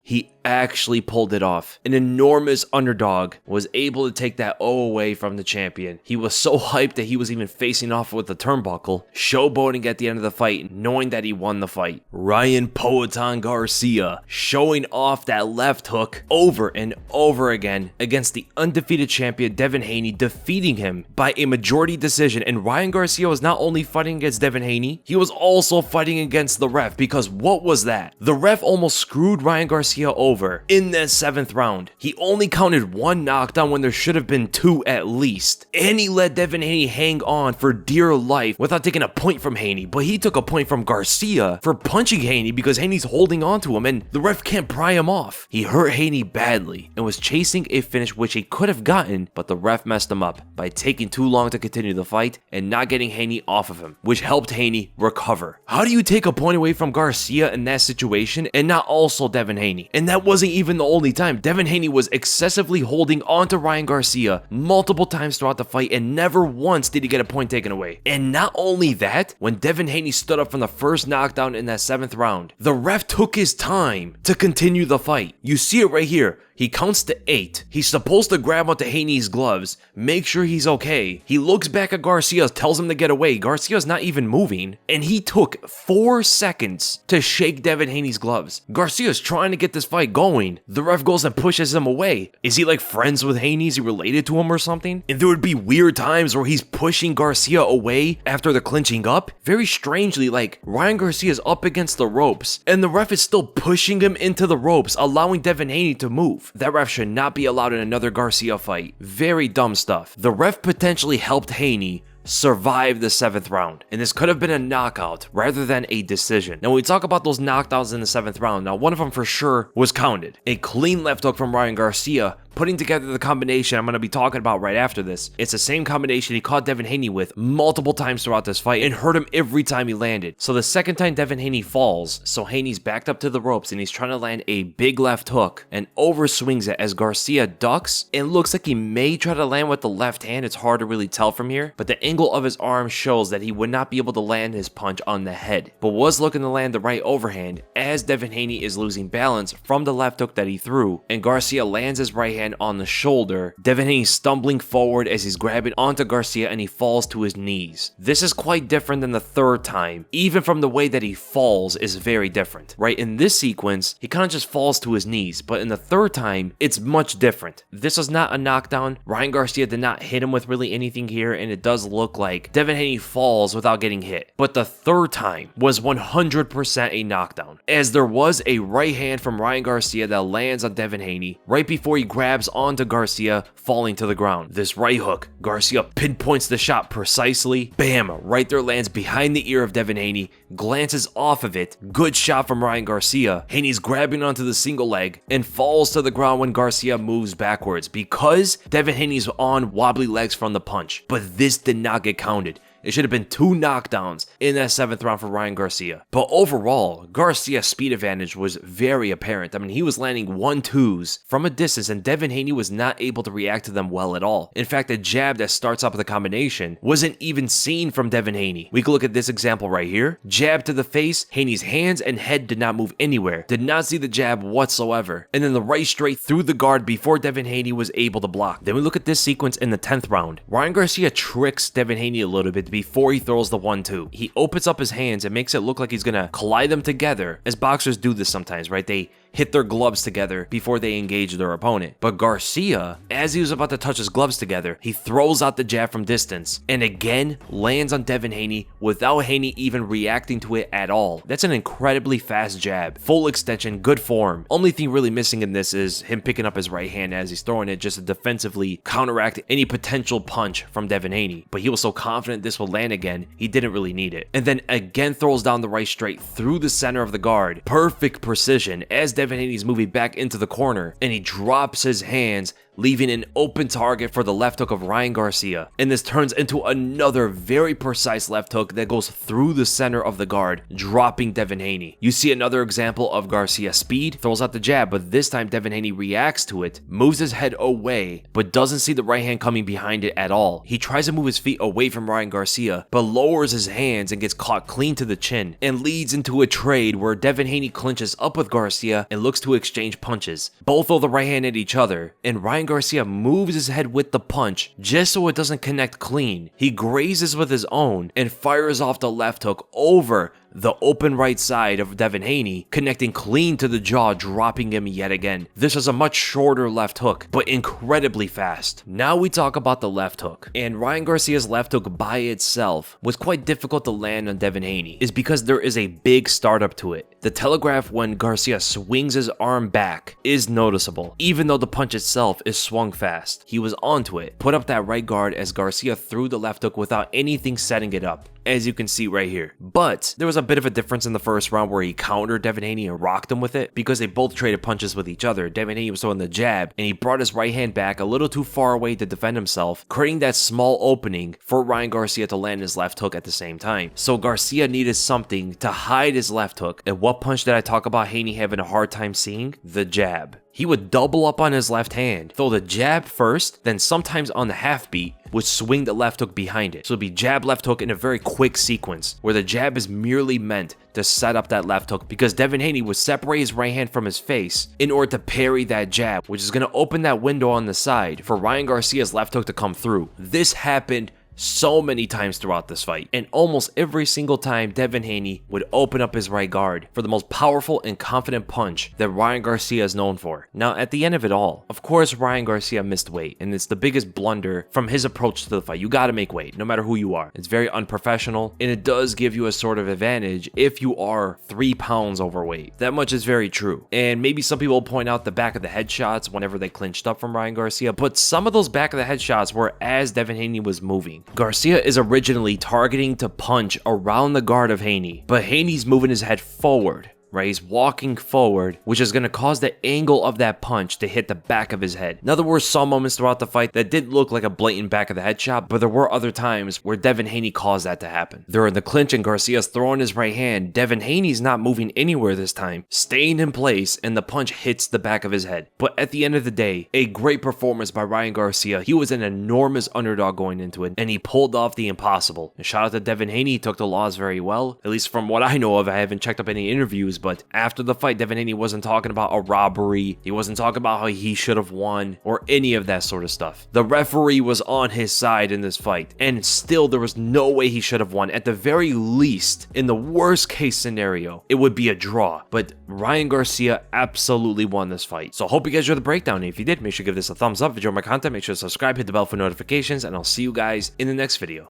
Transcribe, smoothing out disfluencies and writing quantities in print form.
He actually pulled it off. An enormous underdog was able to take that O away from the champion. He was so hyped that he was even facing off with the turnbuckle, showboating at the end of the fight, knowing that he won the fight. Ryan Poetan Garcia showing off that left hook over and over again against the undefeated champion Devin Haney, defeating him by a majority decision. And Ryan Garcia was not only fighting against Devin Haney, he was also fighting against the ref, because what was that? The ref almost screwed Ryan Garcia over in that 7th round. He only counted 1 knockdown when there should have been 2 at least. And he let Devin Haney hang on for dear life without taking a point from Haney, but he took a point from Garcia for punching Haney because Haney's holding on to him and the ref can't pry him off. He hurt Haney badly and was chasing a finish which he could have gotten, but the ref messed him up by taking too long to continue the fight and not getting Haney off of him, which helped Haney recover. How do you take a point away from Garcia in that situation and not also Devin Haney? And that wasn't even the only time. Devin Haney was excessively holding on to Ryan Garcia multiple times throughout the fight, and never once did he get a point taken away. And not only that, when Devin Haney stood up from the first knockdown in that 7th round, the ref took his time to continue the fight. You see it right here. He counts to 8. He's supposed to grab onto Haney's gloves, make sure he's okay. He looks back at Garcia, tells him to get away. Garcia's not even moving, and he took 4 seconds to shake Devin Haney's gloves. Garcia's trying to get this fight going. The ref goes and pushes him away. Is he like friends with Haney? Is he related to him or something? And there would be weird times where he's pushing Garcia away after the clinching up. Very strangely, like Ryan Garcia's up against the ropes, and the ref is still pushing him into the ropes, allowing Devin Haney to move. That ref should not be allowed in another Garcia fight. Very dumb stuff. The ref potentially helped Haney survive the 7th round, and this could have been a knockout rather than a decision. Now, when we talk about those knockdowns in the 7th round, now one of them for sure was counted. A clean left hook from Ryan Garcia, putting together the combination I'm going to be talking about right after this. It's the same combination he caught Devin Haney with multiple times throughout this fight and hurt him every time he landed. So the second time Devin Haney falls, so Haney's backed up to the ropes and he's trying to land a big left hook and overswings it as Garcia ducks. It looks like he may try to land with the left hand. It's hard to really tell from here, but the angle of his arm shows that he would not be able to land his punch on the head, but was looking to land the right overhand as Devin Haney is losing balance from the left hook that he threw, and Garcia lands his right hand on the shoulder. Devin Haney stumbling forward as he's grabbing onto Garcia and he falls to his knees. This is quite different than the 3rd time. Even from the way that he falls is very different, right? In this sequence, he kind of just falls to his knees, but in the 3rd time, it's much different. This was not a knockdown. Ryan Garcia did not hit him with really anything here, and it does look like Devin Haney falls without getting hit. But the 3rd time was 100% a knockdown, as there was a right hand from Ryan Garcia that lands on Devin Haney right before he grabs onto Garcia, falling to the ground. This right hook, Garcia pinpoints the shot precisely. Bam! Right there lands behind the ear of Devin Haney, glances off of it. Good shot from Ryan Garcia. Haney's grabbing onto the single leg and falls to the ground when Garcia moves backwards because Devin Haney's on wobbly legs from the punch. But this did not get counted. It should have been 2 knockdowns in that 7th round for Ryan Garcia. But overall, Garcia's speed advantage was very apparent. I mean, he was landing 1-2s from a distance, and Devin Haney was not able to react to them well at all. In fact, the jab that starts up the combination wasn't even seen from Devin Haney. We can look at this example right here. Jab to the face, Haney's hands and head did not move anywhere. Did not see the jab whatsoever. And then the right straight through the guard before Devin Haney was able to block. Then we look at this sequence in the 10th round. Ryan Garcia tricks Devin Haney a little bit before he throws the 1-2. He opens up his hands and makes it look like he's gonna collide them together, as boxers do this sometimes, right? They hit their gloves together before they engage their opponent. But Garcia, as he was about to touch his gloves together, he throws out the jab from distance and again lands on Devin Haney without Haney even reacting to it at all. That's an incredibly fast jab. Full extension, good form. Only thing really missing in this is him picking up his right hand as he's throwing it just to defensively counteract any potential punch from Devin Haney. But he was so confident this would land again, he didn't really need it. And then again throws down the right straight through the center of the guard. Perfect precision as Devin Haney's moving back into the corner, and he drops his hands leaving an open target for the left hook of Ryan Garcia. And this turns into another very precise left hook that goes through the center of the guard, dropping Devin Haney. You see another example of Garcia's speed, throws out the jab, but this time Devin Haney reacts to it, moves his head away, but doesn't see the right hand coming behind it at all. He tries to move his feet away from Ryan Garcia, but lowers his hands and gets caught clean to the chin, and leads into a trade where Devin Haney clinches up with Garcia and looks to exchange punches. Both throw the right hand at each other, and Ryan Garcia moves his head with the punch just so it doesn't connect clean. He grazes with his own and fires off the left hook over the open right side of Devin Haney, connecting clean to the jaw, dropping him yet again. This is a much shorter left hook, but incredibly fast. Now we talk about the left hook, and Ryan Garcia's left hook by itself was quite difficult to land on Devin Haney, is because there is a big startup to it. The telegraph when Garcia swings his arm back is noticeable, even though the punch itself is swung fast. He was onto it, put up that right guard as Garcia threw the left hook without anything setting it up, as you can see right here. But there was a bit of a difference in the first round where he countered Devin Haney and rocked him with it because they both traded punches with each other. Devin Haney was throwing the jab and he brought his right hand back a little too far away to defend himself, creating that small opening for Ryan Garcia to land his left hook at the same time. So Garcia needed something to hide his left hook. And what punch did I talk about Haney having a hard time seeing? The jab. He would double up on his left hand, throw the jab first, then sometimes on the half beat, would swing the left hook behind it. So it'd be jab, left hook in a very quick sequence, where the jab is merely meant to set up that left hook, because Devin Haney would separate his right hand from his face in order to parry that jab, which is going to open that window on the side for Ryan Garcia's left hook to come through. This happened so many times throughout this fight, and almost every single time Devin Haney would open up his right guard for the most powerful and confident punch that Ryan Garcia is known for. Now at the end of it all, of course Ryan Garcia missed weight, and it's the biggest blunder from his approach to the fight. You gotta make weight no matter who you are. It's very unprofessional, and it does give you a sort of advantage if you are 3 pounds overweight. That much is very true. And maybe some people point out the back of the head shots whenever they clinched up from Ryan Garcia, but some of those back of the head shots were as Devin Haney was moving. Garcia is originally targeting to punch around the guard of Haney, but Haney's moving his head forward. Right, he's walking forward, which is going to cause the angle of that punch to hit the back of his head. Now, there were some moments throughout the fight that did look like a blatant back of the head shot, but there were other times where Devin Haney caused that to happen. During the clinch and Garcia's throwing his right hand, Devin Haney's not moving anywhere this time, staying in place, and the punch hits the back of his head. But at the end of the day, a great performance by Ryan Garcia. He was an enormous underdog going into it, and he pulled off the impossible. And shout out to Devin Haney, he took the loss very well, at least from what I know of. I haven't checked up any interviews, but after the fight, Devin Haney wasn't talking about a robbery. He wasn't talking about how he should have won or any of that sort of stuff. The referee was on his side in this fight, and still there was no way he should have won. At the very least, in the worst case scenario, it would be a draw. But Ryan Garcia absolutely won this fight. So I hope you guys enjoyed the breakdown. If you did, make sure to give this a thumbs up. If you enjoyed my content, make sure to subscribe, hit the bell for notifications, and I'll see you guys in the next video.